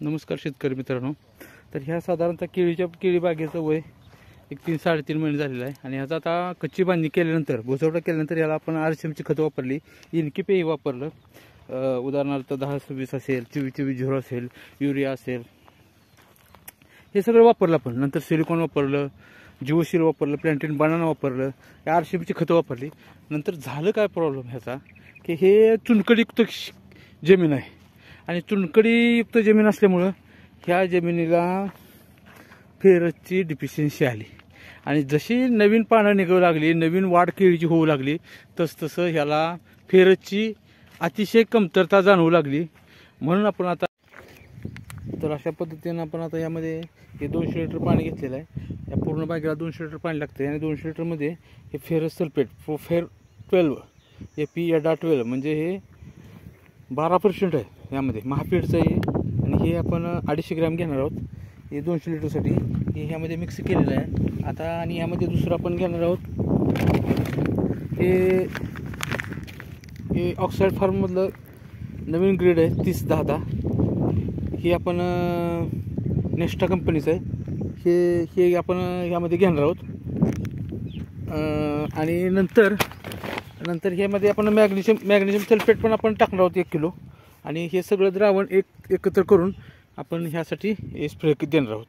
नमस्कार शेतकरी मित्रांनो. तर ह्या साधारणतः केळी बागेचं वय एक 3-3.5 महिने झालेलं आहे आणि ह्याचा आता कच्ची बांधणी केल्यानंतर भुसवटा केल्यानंतर याला आपण RCMची खतं वापरली, इनकिपेही वापरलं. उदाहरणार्थ 10-26 असेल, 24-24-0 असेल, युरिया असेल, हे सगळं वापरलं आपण. नंतर सिलिकॉन वापरलं, जीवशील वापरलं, प्लॅन्टेन बनाना वापरलं, RCMची खतं वापरली. नंतर झालं काय प्रॉब्लेम ह्याचा की हे चुनखडीयुक्त जमीन आहे आणि चुनखडीयुक्त जमीन असल्यामुळं ह्या जमिनीला फेरसची डिफिशियन्सी आली आणि जशी नवीन पानं निघू लागली, नवीन वाढ केळीची होऊ लागली, तसतसं ह्याला फेरसची अतिशय कमतरता जाणवू लागली. म्हणून आपण आता तर अशा पद्धतीनं आपण आता यामध्ये हे 200 लिटर पाणी घेतलेलं आहे. या पूर्ण बागेला 200 लिटर पाणी लागतं आणि 200 लिटरमध्ये हे फेरस सल्फेट प्रोफेर 12 FeEDA12 म्हणजे हे 12% आहे. यामध्ये महापीडचं आहे आणि हे आपण 250 ग्रॅम घेणार आहोत. हे 200 लिटरसाठी हे ह्यामध्ये मिक्स केलेलं आहे आता. आणि यामध्ये दुसरं आपण घेणार आहोत हे ऑक्साईड फार्ममधलं नवीन ग्रेड आहे 30-10-10. हे आपण नेस्टा कंपनीचं आहे. हे आपण ह्यामध्ये घेणार आहोत. आणि नंतर ह्यामध्ये आपण मॅग्नेशियम सल्फेट पण आपण टाकणार आहोत 1 किलो. आणि हे सगळं द्रावण एकत्र करून आपण ह्यासाठी स्प्रे देणार आहोत.